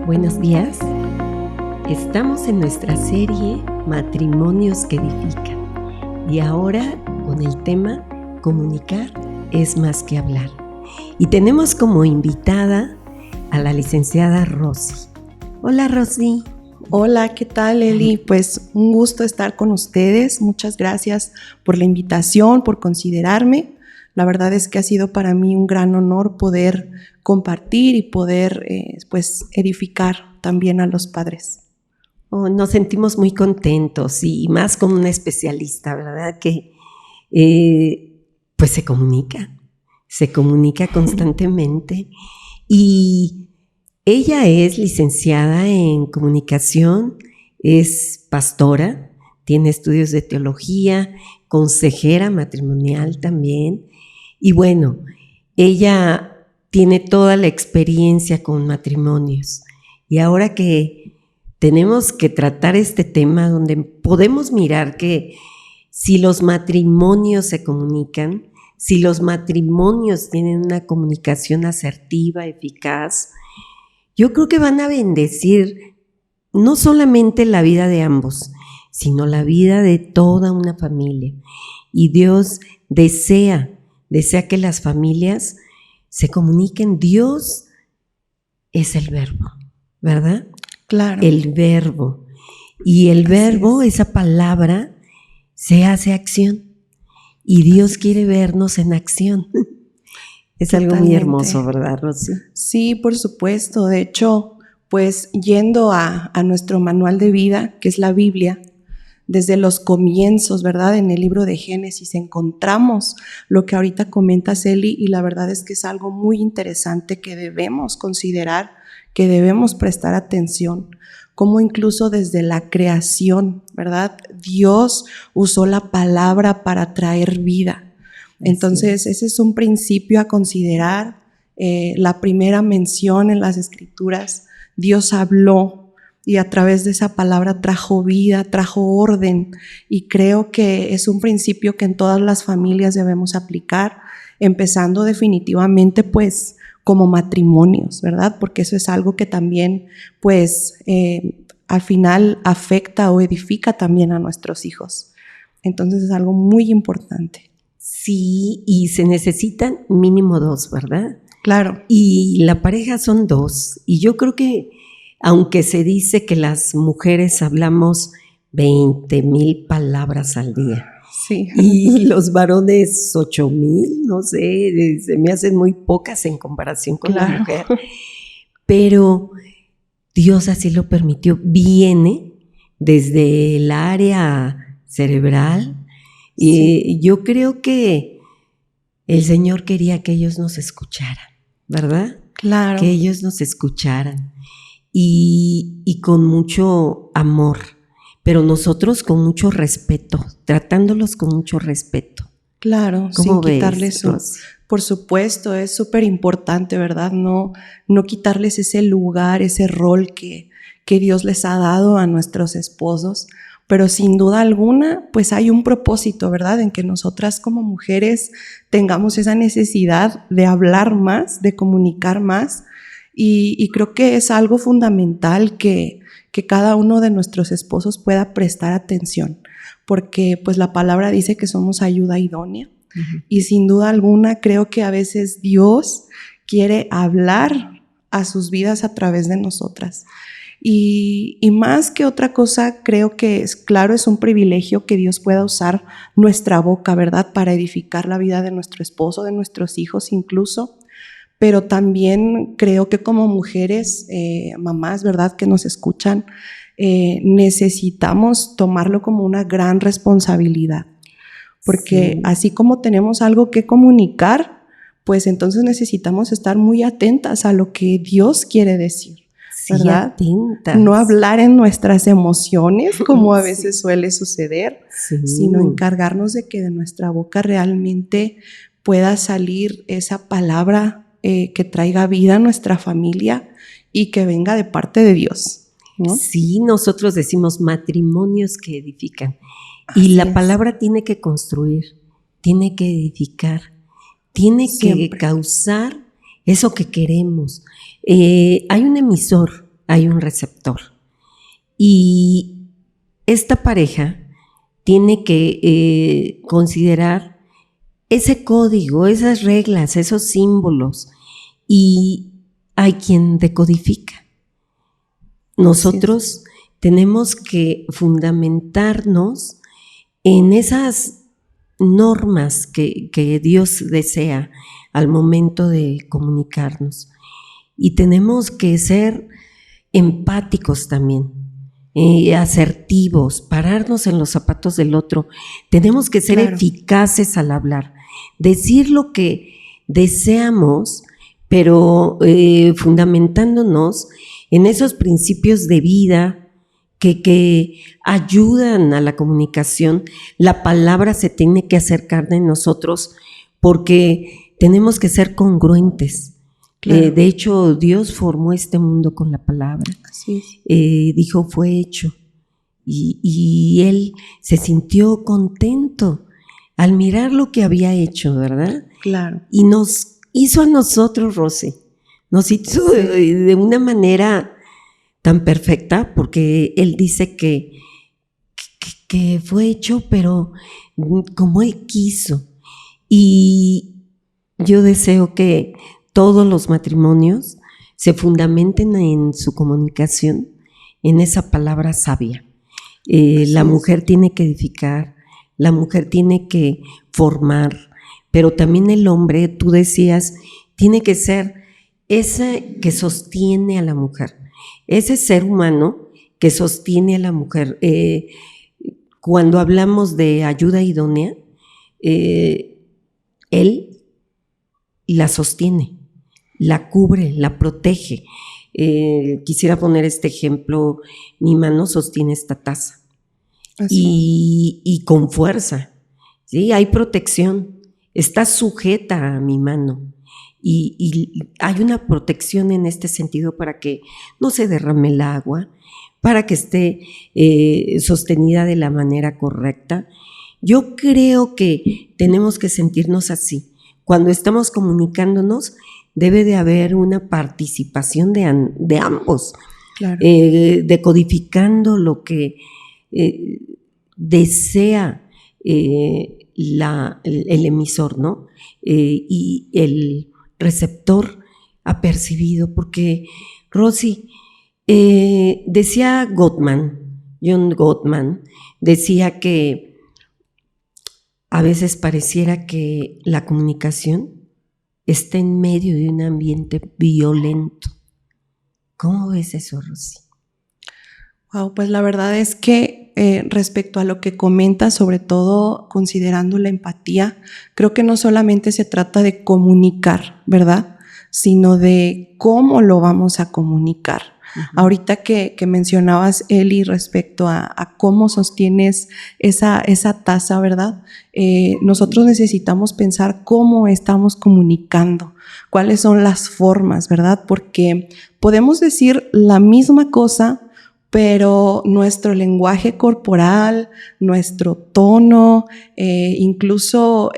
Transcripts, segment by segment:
Buenos días. Estamos en nuestra serie Matrimonios que edifican y ahora con el tema Comunicar es más que hablar. Y tenemos como invitada a la licenciada Rosy. Hola, Rosy. Hola, ¿qué tal, Eli? Pues un gusto estar con ustedes. Muchas gracias por la invitación, por considerarme. La verdad es que ha sido para mí un gran honor poder compartir y poder edificar también a los padres. Nos sentimos muy contentos y más con una especialista, ¿verdad? Que pues se comunica constantemente y ella es licenciada en comunicación, es pastora, tiene estudios de teología, consejera matrimonial también. Y bueno, ella tiene toda la experiencia con matrimonios. Y ahora que tenemos que tratar este tema donde podemos mirar que si los matrimonios se comunican, si los matrimonios tienen una comunicación asertiva, eficaz, yo creo que van a bendecir no solamente la vida de ambos, sino la vida de toda una familia. Y Dios desea que las familias se comuniquen. Dios es el verbo, ¿verdad? Claro. El verbo. Y el verbo, esa palabra, se hace acción. Y Dios quiere vernos en acción. Es algo muy hermoso, ¿verdad, Rosy? Sí, por supuesto. De hecho, pues yendo a nuestro manual de vida, que es la Biblia, desde los comienzos, ¿verdad? En el libro de Génesis encontramos lo que ahorita comenta Celi y la verdad es que es algo muy interesante que debemos considerar, que debemos prestar atención, como incluso desde la creación, ¿verdad? Dios usó la palabra para traer vida. Entonces, ese es un principio a considerar. La primera mención en las Escrituras, Dios habló y a través de esa palabra trajo vida, trajo orden, y creo que es un principio que en todas las familias debemos aplicar, empezando definitivamente pues como matrimonios, ¿verdad? Porque eso es algo que también pues al final afecta o edifica también a nuestros hijos. Entonces es algo muy importante. Sí, y se necesitan mínimo 2, ¿verdad? Claro. Y la pareja son 2, y yo creo que aunque se dice que las mujeres hablamos 20,000 palabras al día, sí, y los varones 8,000, no sé, se me hacen muy pocas en comparación con la mujer, pero Dios así lo permitió. Viene desde el área cerebral, y yo creo que el Señor quería que ellos nos escucharan, ¿verdad? Claro. Que ellos nos escucharan. Y con mucho amor, pero nosotros con mucho respeto, tratándolos con mucho respeto. Claro, sin quitarles su... Por supuesto, es súper importante, ¿verdad? No quitarles ese lugar, ese rol que Dios les ha dado a nuestros esposos, pero sin duda alguna, pues hay un propósito, ¿verdad? En que nosotras como mujeres tengamos esa necesidad de hablar más, de comunicar más, y creo que es algo fundamental que cada uno de nuestros esposos pueda prestar atención, porque pues la palabra dice que somos ayuda idónea. Uh-huh. Y sin duda alguna creo que a veces Dios quiere hablar a sus vidas a través de nosotras. Y más que otra cosa, creo que es un privilegio que Dios pueda usar nuestra boca, ¿verdad? Para edificar la vida de nuestro esposo, de nuestros hijos incluso. Pero también creo que como mujeres, mamás, ¿verdad? Que nos escuchan, necesitamos tomarlo como una gran responsabilidad. Porque así como tenemos algo que comunicar, pues entonces necesitamos estar muy atentas a lo que Dios quiere decir, ¿verdad? Sí, atentas. No hablar en nuestras emociones, como a veces suele suceder, sino encargarnos de que de nuestra boca realmente pueda salir esa palabra que traiga vida a nuestra familia y que venga de parte de Dios, ¿no? Sí, nosotros decimos matrimonios que edifican. Y la palabra tiene que construir, tiene que edificar, tiene que causar eso que queremos. Hay un emisor hay un receptor. Y esta pareja tiene que considerar ese código, esas reglas, esos símbolos, y hay quien decodifica. Nosotros tenemos que fundamentarnos en esas normas que Dios desea al momento de comunicarnos. Y tenemos que ser empáticos también, asertivos, pararnos en los zapatos del otro. Tenemos que ser eficaces al hablar, decir lo que deseamos, pero fundamentándonos en esos principios de vida que ayudan a la comunicación. La palabra se tiene que hacer carne en nosotros porque tenemos que ser congruentes. Claro. De hecho, Dios formó este mundo con la palabra. Así es. Dijo, fue hecho. Y Él se sintió contento al mirar lo que había hecho, ¿verdad? Claro. Y nos hizo a nosotros, Rosy. Nos hizo de una manera tan perfecta, porque Él dice que fue hecho, pero como Él quiso. Y yo deseo que todos los matrimonios se fundamenten en su comunicación, en esa palabra sabia. La mujer tiene que edificar, la mujer tiene que formar, pero también el hombre, tú decías, tiene que ser ese que sostiene a la mujer, ese ser humano que sostiene a la mujer. Cuando hablamos de ayuda idónea, él la sostiene, la cubre, la protege. Quisiera poner este ejemplo: mi mano sostiene esta taza y con fuerza, ¿sí? Hay protección, está sujeta a mi mano y hay una protección en este sentido para que no se derrame el agua, para que esté sostenida de la manera correcta. Yo creo que tenemos que sentirnos así. Cuando estamos comunicándonos, debe de haber una participación de ambos, claro. Decodificando lo que desea el emisor, ¿no? Y el receptor ha percibido, porque Rosy, decía John Gottman, decía que a veces pareciera que la comunicación está en medio de un ambiente violento. ¿Cómo ves eso, Rosy? Wow, pues la verdad es que respecto a lo que comentas, sobre todo considerando la empatía, creo que no solamente se trata de comunicar, ¿verdad? Sino de cómo lo vamos a comunicar. Uh-huh. Ahorita que mencionabas, Eli, respecto a cómo sostienes esa taza, ¿verdad? Nosotros necesitamos pensar cómo estamos comunicando, cuáles son las formas, ¿verdad? Porque podemos decir la misma cosa, pero nuestro lenguaje corporal, nuestro tono, incluso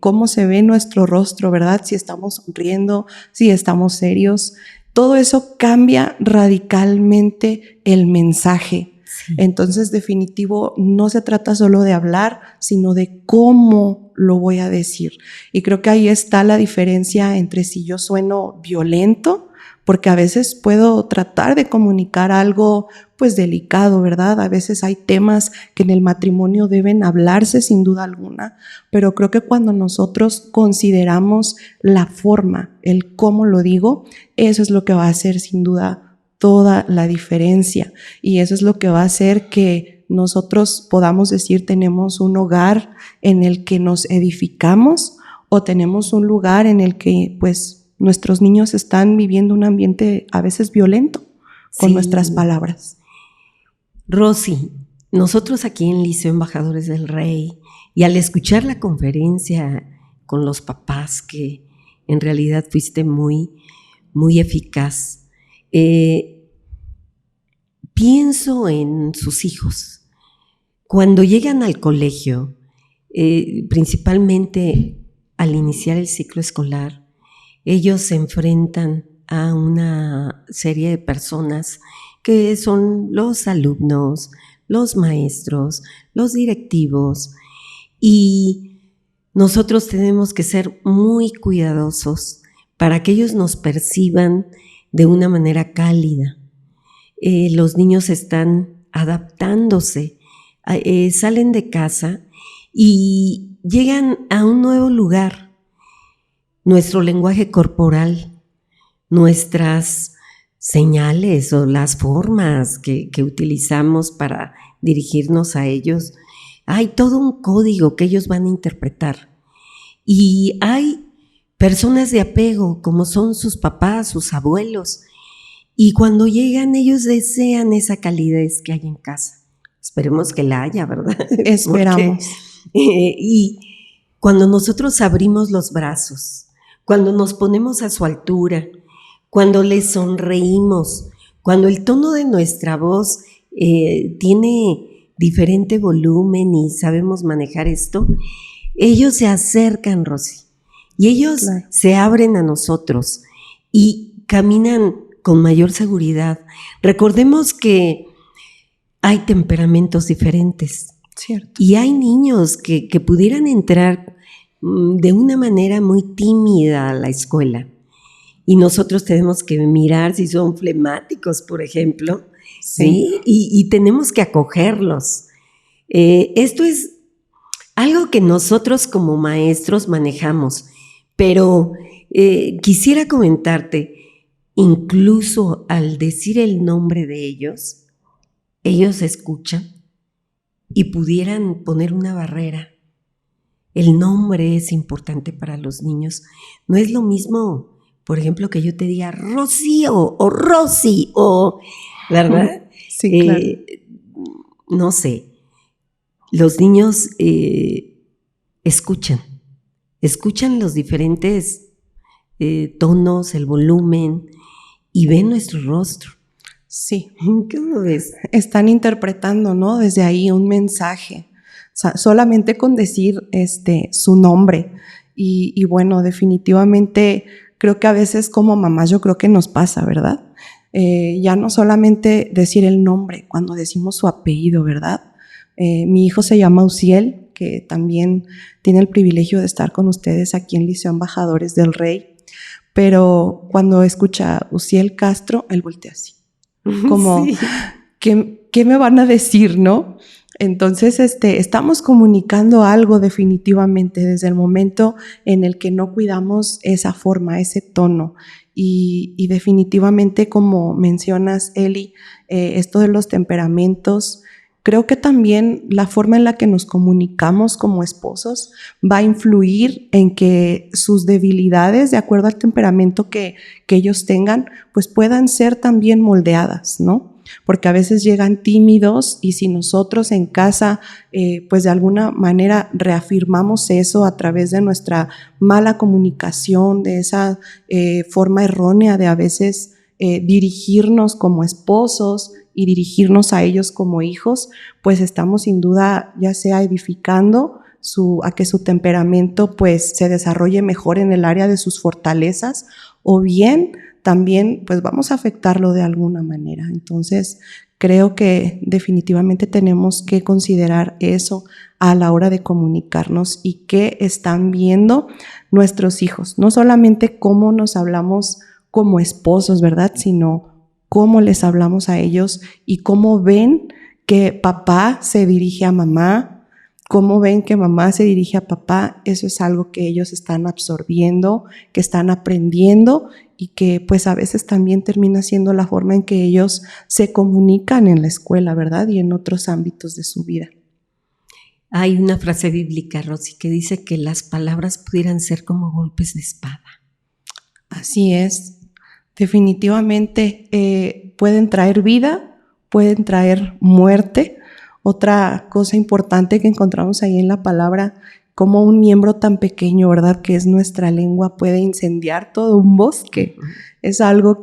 cómo se ve nuestro rostro, ¿verdad? Si estamos sonriendo, si estamos serios, todo eso cambia radicalmente el mensaje. Sí. Entonces, definitivo, no se trata solo de hablar, sino de cómo lo voy a decir. Y creo que ahí está la diferencia entre si yo sueno violento, porque a veces puedo tratar de comunicar algo pues delicado, ¿verdad? A veces hay temas que en el matrimonio deben hablarse sin duda alguna, pero creo que cuando nosotros consideramos la forma, el cómo lo digo, eso es lo que va a hacer sin duda toda la diferencia, y eso es lo que va a hacer que nosotros podamos decir tenemos un hogar en el que nos edificamos, o tenemos un lugar en el que pues nuestros niños están viviendo un ambiente a veces violento con nuestras palabras. Rosy, nosotros aquí en Liceo Embajadores del Rey, y al escuchar la conferencia con los papás, que en realidad fuiste muy, muy eficaz, pienso en sus hijos. Cuando llegan al colegio, principalmente al iniciar el ciclo escolar, ellos se enfrentan a una serie de personas que son los alumnos, los maestros, los directivos, y nosotros tenemos que ser muy cuidadosos para que ellos nos perciban de una manera cálida. Los niños están adaptándose, salen de casa y llegan a un nuevo lugar. Nuestro lenguaje corporal, nuestras señales o las formas que utilizamos para dirigirnos a ellos, hay todo un código que ellos van a interpretar. Y hay personas de apego, como son sus papás, sus abuelos, y cuando llegan ellos desean esa calidez que hay en casa. Esperemos que la haya, ¿verdad? Esperamos. Y cuando nosotros abrimos los brazos, cuando nos ponemos a su altura, cuando les sonreímos, cuando el tono de nuestra voz tiene diferente volumen y sabemos manejar esto, ellos se acercan, Rosy, y ellos se abren a nosotros y caminan con mayor seguridad. Recordemos que hay temperamentos diferentes. Cierto. Y hay niños que pudieran entrar de una manera muy tímida a la escuela. Y nosotros tenemos que mirar si son flemáticos, por ejemplo, ¿sí? Y tenemos que acogerlos. Esto es algo que nosotros como maestros manejamos, pero quisiera comentarte, incluso al decir el nombre de ellos escuchan y pudieran poner una barrera. El nombre es importante para los niños. No es lo mismo, por ejemplo, que yo te diga Rocío o Rosy o, ¿verdad? Sí, claro. No sé. Los niños escuchan los diferentes tonos, el volumen, y ven nuestro rostro. Sí. ¿Cómo ves? Están interpretando, ¿no? Desde ahí un mensaje. O sea, solamente con decir su nombre. Y bueno, definitivamente creo que a veces como mamás yo creo que nos pasa, ¿verdad? Ya no solamente decir el nombre, cuando decimos su apellido, ¿verdad? Mi hijo se llama Uziel, que también tiene el privilegio de estar con ustedes aquí en Liceo Embajadores del Rey, pero cuando escucha Uziel Castro, él voltea así, como, sí. ¿Qué me van a decir, no? Entonces, estamos comunicando algo definitivamente desde el momento en el que no cuidamos esa forma, ese tono. Y definitivamente, como mencionas, Eli, esto de los temperamentos, creo que también la forma en la que nos comunicamos como esposos va a influir en que sus debilidades, de acuerdo al temperamento que ellos tengan, pues puedan ser también moldeadas, ¿no? Porque a veces llegan tímidos y si nosotros en casa pues de alguna manera reafirmamos eso a través de nuestra mala comunicación, de esa forma errónea de a veces dirigirnos como esposos y dirigirnos a ellos como hijos, pues estamos sin duda ya sea edificando a que su temperamento pues se desarrolle mejor en el área de sus fortalezas, o bien también pues vamos a afectarlo de alguna manera. Entonces creo que definitivamente tenemos que considerar eso a la hora de comunicarnos y qué están viendo nuestros hijos, no solamente cómo nos hablamos como esposos, ¿verdad? Sino cómo les hablamos a ellos y cómo ven que papá se dirige a mamá, cómo ven que mamá se dirige a papá. Eso es algo que ellos están absorbiendo, que están aprendiendo y que pues a veces también termina siendo la forma en que ellos se comunican en la escuela, ¿verdad? Y en otros ámbitos de su vida. Hay una frase bíblica, Rosy, que dice que las palabras pudieran ser como golpes de espada. Así es. Definitivamente pueden traer vida, pueden traer muerte. Otra cosa importante que encontramos ahí en la palabra, como un miembro tan pequeño, ¿verdad?, que es nuestra lengua, puede incendiar todo un bosque. Es algo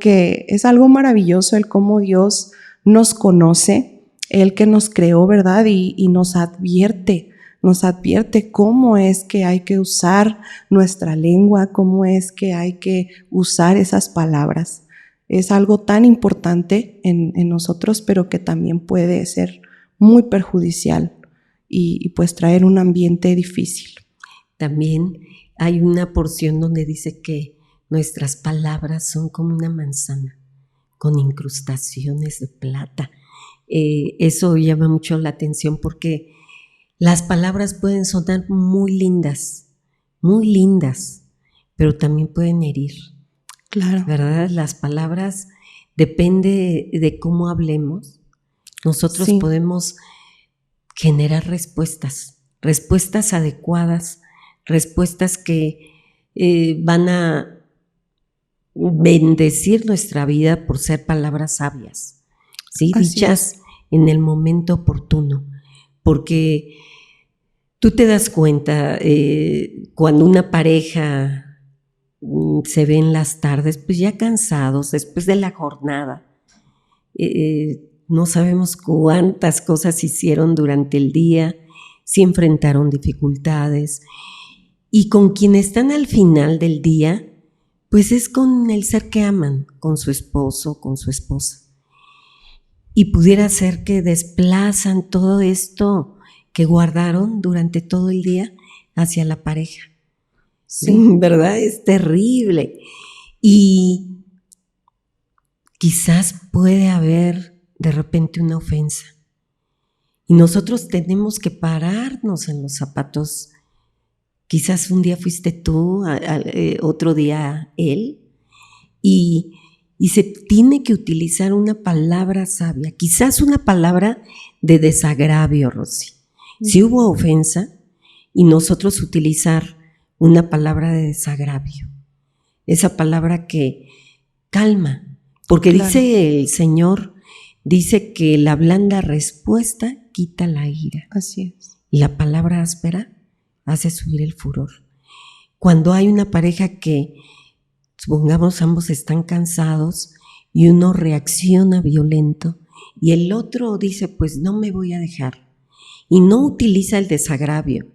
maravilloso el cómo Dios nos conoce, Él que nos creó, ¿verdad?, y nos advierte nos advierte cómo es que hay que usar nuestra lengua, cómo es que hay que usar esas palabras. Es algo tan importante en nosotros, pero que también puede ser muy perjudicial y pues traer un ambiente difícil. También hay una porción donde dice que nuestras palabras son como una manzana con incrustaciones de plata. Eso llama mucho la atención porque las palabras pueden sonar muy lindas, pero también pueden herir. Claro. ¿Verdad? Las palabras, depende de cómo hablemos, nosotros Sí. podemos generar respuestas adecuadas, respuestas que van a bendecir nuestra vida por ser palabras sabias, ¿sí? Dichas en el momento oportuno, porque tú te das cuenta cuando una pareja se ve en las tardes, pues ya cansados, después de la jornada, no sabemos cuántas cosas hicieron durante el día, si enfrentaron dificultades, y con quien están al final del día, pues es con el ser que aman, con su esposo, con su esposa. Y pudiera ser que desplazan todo esto que guardaron durante todo el día hacia la pareja. Sí, ¿verdad? Es terrible. Y quizás puede haber de repente una ofensa. Y nosotros tenemos que pararnos en los zapatos. Quizás un día fuiste tú, otro día él. Y se tiene que utilizar una palabra sabia, quizás una palabra de desagravio, Rosy. Si hubo ofensa, y nosotros utilizar una palabra de desagravio, esa palabra que calma, porque claro, dice el Señor, dice que la blanda respuesta quita la ira. Así es. Y la palabra áspera hace subir el furor. Cuando hay una pareja que, supongamos, ambos están cansados y uno reacciona violento y el otro dice, pues no me voy a dejar, y no utiliza el desagravio,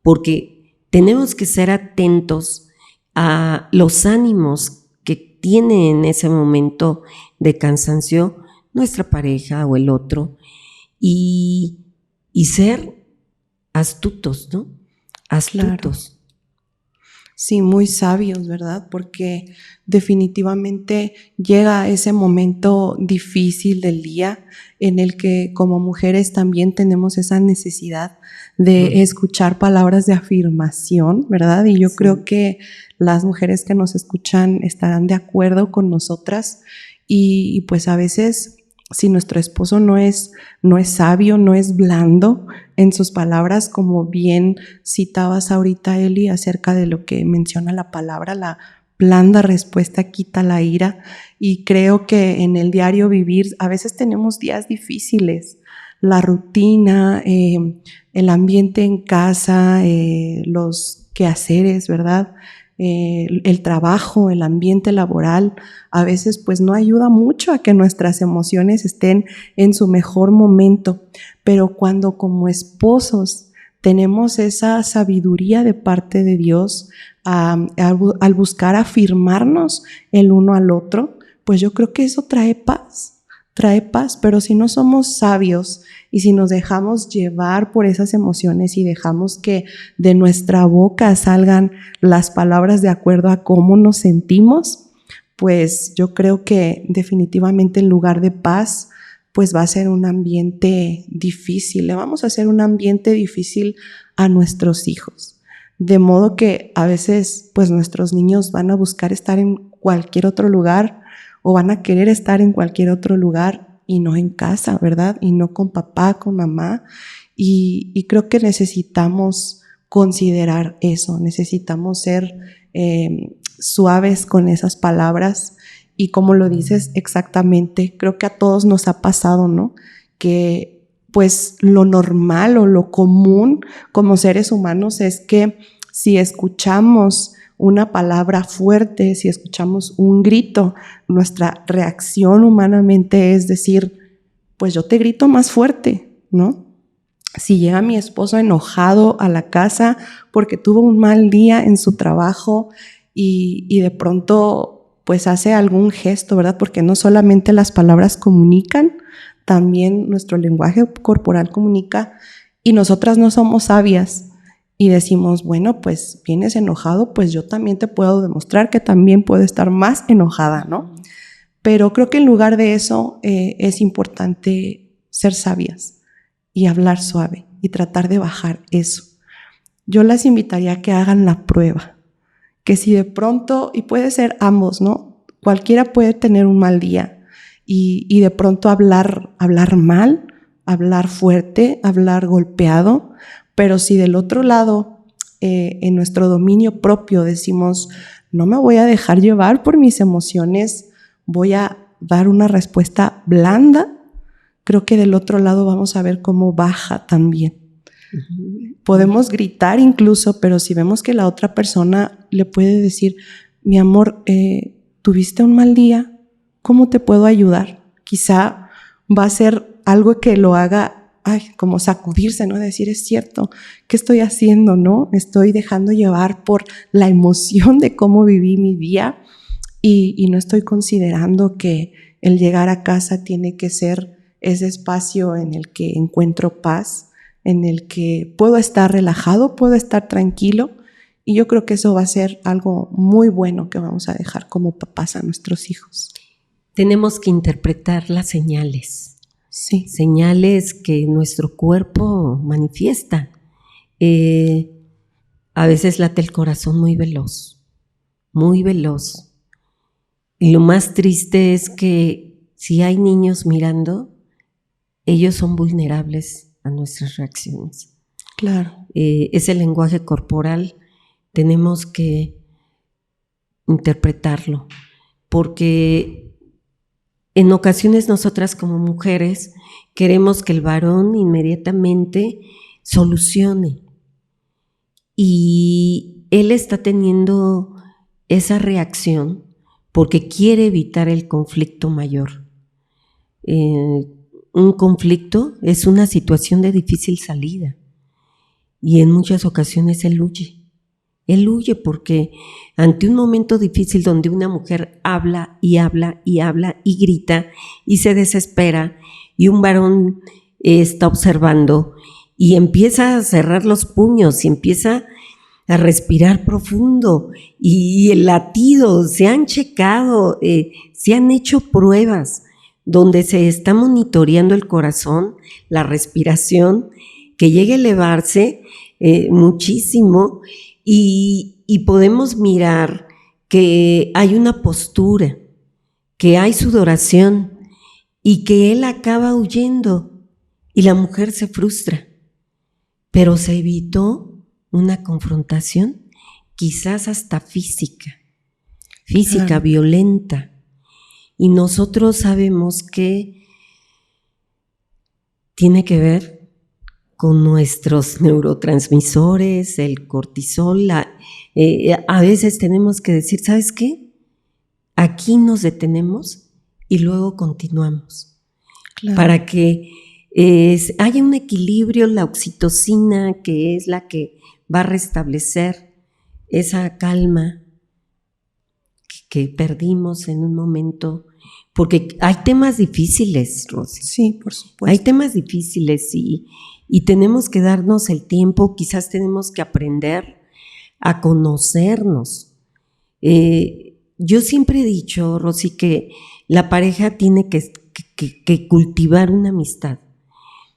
porque tenemos que ser atentos a los ánimos que tiene en ese momento de cansancio nuestra pareja o el otro, y ser astutos, ¿no? Astutos. Claro. Sí, muy sabios, ¿verdad? Porque definitivamente llega ese momento difícil del día en el que como mujeres también tenemos esa necesidad de escuchar palabras de afirmación, ¿verdad? Y yo creo que las mujeres que nos escuchan estarán de acuerdo con nosotras y pues a veces si nuestro esposo no es sabio, no es blando en sus palabras, como bien citabas ahorita, Eli, acerca de lo que menciona la palabra, la blanda respuesta quita la ira, y creo que en el diario vivir a veces tenemos días difíciles, la rutina, el ambiente en casa, los quehaceres, ¿verdad? El trabajo, el ambiente laboral, a veces pues no ayuda mucho a que nuestras emociones estén en su mejor momento, pero cuando como esposos tenemos esa sabiduría de parte de Dios al buscar afirmarnos el uno al otro, pues yo creo que eso trae paz, pero si no somos sabios y si nos dejamos llevar por esas emociones y dejamos que de nuestra boca salgan las palabras de acuerdo a cómo nos sentimos, pues yo creo que definitivamente en lugar de paz, pues va a ser un ambiente difícil. Le vamos a hacer un ambiente difícil a nuestros hijos. De modo que a veces pues nuestros niños van a buscar estar en cualquier otro lugar o van a querer estar en cualquier otro lugar y no en casa, ¿verdad? Y no con papá, con mamá. Y creo que necesitamos considerar eso, necesitamos ser suaves con esas palabras y como lo dices exactamente, creo que a todos nos ha pasado, ¿no? Que pues lo normal o lo común como seres humanos es que si escuchamos una palabra fuerte, si escuchamos un grito, nuestra reacción humanamente es decir, pues yo te grito más fuerte, ¿no? Si llega mi esposo enojado a la casa porque tuvo un mal día en su trabajo y de pronto pues hace algún gesto, ¿verdad? Porque no solamente las palabras comunican, también nuestro lenguaje corporal comunica, y nosotras no somos sabias y decimos, bueno, pues vienes enojado, pues yo también te puedo demostrar que también puedo estar más enojada, ¿no? Pero creo que en lugar de eso es importante ser sabias y hablar suave y tratar de bajar eso. Yo las invitaría a que hagan la prueba, que si de pronto, y puede ser ambos, ¿no? Cualquiera puede tener un mal día y de pronto hablar mal, hablar fuerte, hablar golpeado, pero si del otro lado, en nuestro dominio propio decimos, no me voy a dejar llevar por mis emociones, voy a dar una respuesta blanda, creo que del otro lado vamos a ver cómo baja también. Podemos gritar incluso, pero si vemos que la otra persona le puede decir, mi amor, ¿tuviste un mal día? ¿Cómo te puedo ayudar? Quizá va a ser algo que lo haga, como sacudirse, ¿no? Decir, es cierto, ¿qué estoy haciendo, no? Estoy dejando llevar por la emoción de cómo viví mi día y no estoy considerando que el llegar a casa tiene que ser ese espacio en el que encuentro paz, en el que puedo estar relajado, puedo estar tranquilo, y yo creo que eso va a ser algo muy bueno que vamos a dejar como papás a nuestros hijos. Tenemos que interpretar las señales. Sí. Señales que nuestro cuerpo manifiesta. A veces late el corazón muy veloz, muy veloz. Y lo más triste es que si hay niños mirando, ellos son vulnerables a nuestras reacciones. Claro. Ese lenguaje corporal tenemos que interpretarlo, porque en ocasiones nosotras como mujeres queremos que el varón inmediatamente solucione, y él está teniendo esa reacción porque quiere evitar el conflicto mayor. Un conflicto es una situación de difícil salida y en muchas ocasiones él huye. Él huye porque ante un momento difícil donde una mujer habla y habla y habla y grita y se desespera y un varón está observando y empieza a cerrar los puños y empieza a respirar profundo y el latido, se han checado, se han hecho pruebas donde se está monitoreando el corazón, la respiración, que llegue a elevarse muchísimo y podemos mirar que hay una postura, que hay sudoración y que él acaba huyendo y la mujer se frustra, pero se evitó una confrontación quizás hasta física, claro, violenta. Y nosotros sabemos que tiene que ver con nuestros neurotransmisores, el cortisol. A veces tenemos que decir, ¿sabes qué? Aquí nos detenemos y luego continuamos. Claro. Para que haya un equilibrio, la oxitocina, que es la que va a restablecer esa calma que perdimos en un momento, porque hay temas difíciles, Rosy. Sí, por supuesto. Hay temas difíciles y tenemos que darnos el tiempo, quizás tenemos que aprender a conocernos. Yo siempre he dicho, Rosy, que la pareja tiene que cultivar una amistad.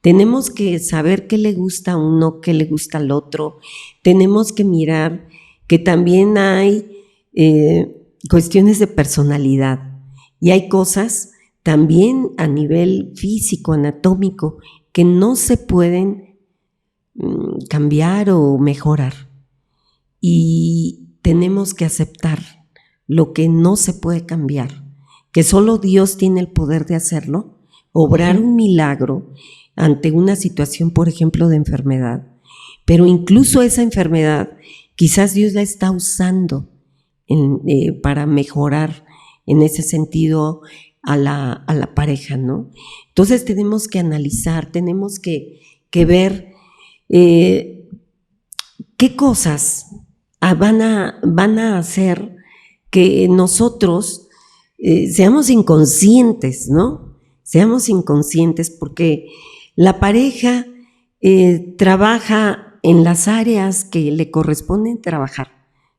Tenemos que saber qué le gusta a uno, qué le gusta al otro. Tenemos que mirar que también hay cuestiones de personalidad y hay cosas también a nivel físico, anatómico, que no se pueden cambiar o mejorar. Y tenemos que aceptar lo que no se puede cambiar, que solo Dios tiene el poder de hacerlo, obrar un milagro ante una situación, por ejemplo, de enfermedad. Pero incluso esa enfermedad, quizás Dios la está usando para mejorar en ese sentido a la pareja, ¿no? Entonces tenemos que analizar, tenemos que que ver qué cosas van a hacer que nosotros seamos inconscientes, ¿no? Seamos inconscientes porque la pareja trabaja en las áreas que le corresponden trabajar,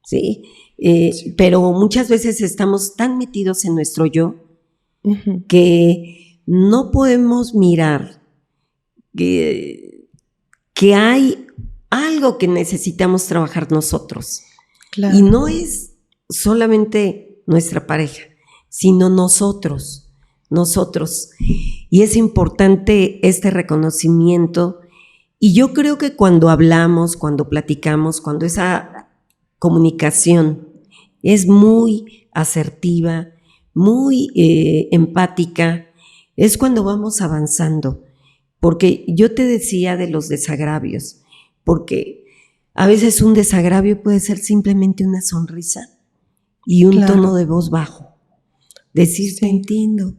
¿sí? Sí. Pero muchas veces estamos tan metidos en nuestro yo que no podemos mirar que hay algo que necesitamos trabajar nosotros. Claro. Y no es solamente nuestra pareja, sino nosotros. Y es importante este reconocimiento. Y yo creo que cuando hablamos, cuando platicamos, cuando esa comunicación es muy asertiva, muy empática, es cuando vamos avanzando. Porque yo te decía de los desagravios, porque a veces un desagravio puede ser simplemente una sonrisa y un tono de voz bajo. Decir te entiendo,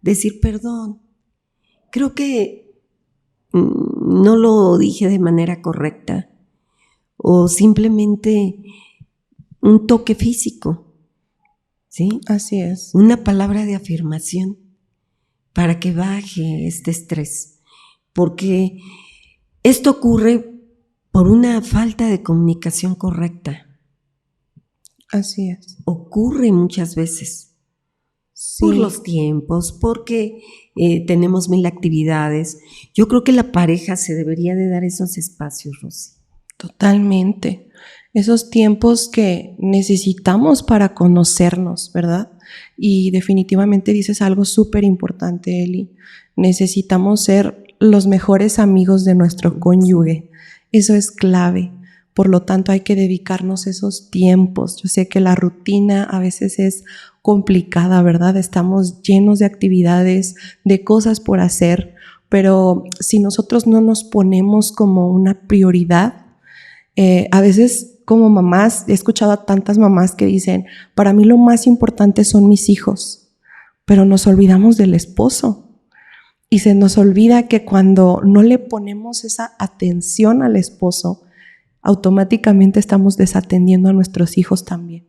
decir perdón. Creo que no lo dije de manera correcta o simplemente un toque físico, ¿sí? Así es. Una palabra de afirmación para que baje este estrés, porque esto ocurre por una falta de comunicación correcta. Así es. Ocurre muchas veces. Sí. Por los tiempos, porque tenemos 1000 actividades. Yo creo que la pareja se debería de dar esos espacios, Rosy. Totalmente. Esos tiempos que necesitamos para conocernos, ¿verdad? Y definitivamente dices algo súper importante, Eli. Necesitamos ser los mejores amigos de nuestro cónyuge. Eso es clave. Por lo tanto, hay que dedicarnos esos tiempos. Yo sé que la rutina a veces es complicada, ¿verdad? Estamos llenos de actividades, de cosas por hacer, pero si nosotros no nos ponemos como una prioridad, a veces como mamás, he escuchado a tantas mamás que dicen, para mí lo más importante son mis hijos, pero nos olvidamos del esposo. Y se nos olvida que cuando no le ponemos esa atención al esposo, automáticamente estamos desatendiendo a nuestros hijos también,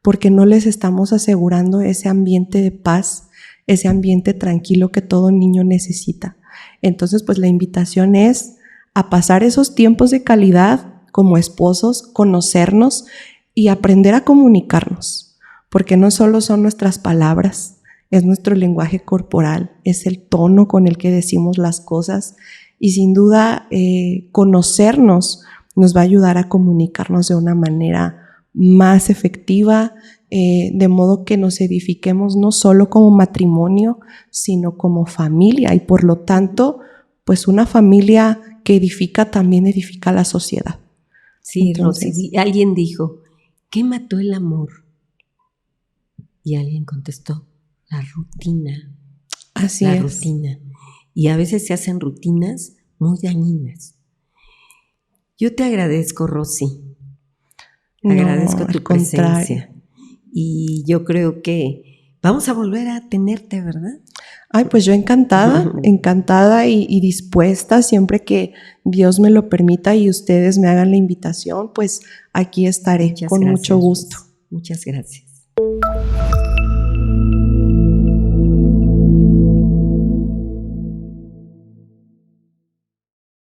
porque no les estamos asegurando ese ambiente de paz, ese ambiente tranquilo que todo niño necesita. Entonces, pues la invitación es a pasar esos tiempos de calidad como esposos, conocernos y aprender a comunicarnos, porque no solo son nuestras palabras, es nuestro lenguaje corporal, es el tono con el que decimos las cosas y sin duda conocernos nos va a ayudar a comunicarnos de una manera más efectiva, de modo que nos edifiquemos no solo como matrimonio, sino como familia y por lo tanto, pues una familia que edifica también edifica la sociedad. Sí, entonces, Rosy, alguien dijo, ¿qué mató el amor? Y alguien contestó, la rutina. Así es. La rutina. Y a veces se hacen rutinas muy dañinas. Yo te agradezco, Rosy. Agradezco tu presencia. Y yo creo que vamos a volver a tenerte, ¿verdad? Ay, pues yo encantada y dispuesta siempre que Dios me lo permita y ustedes me hagan la invitación, pues aquí estaré con mucho gusto. Muchas gracias.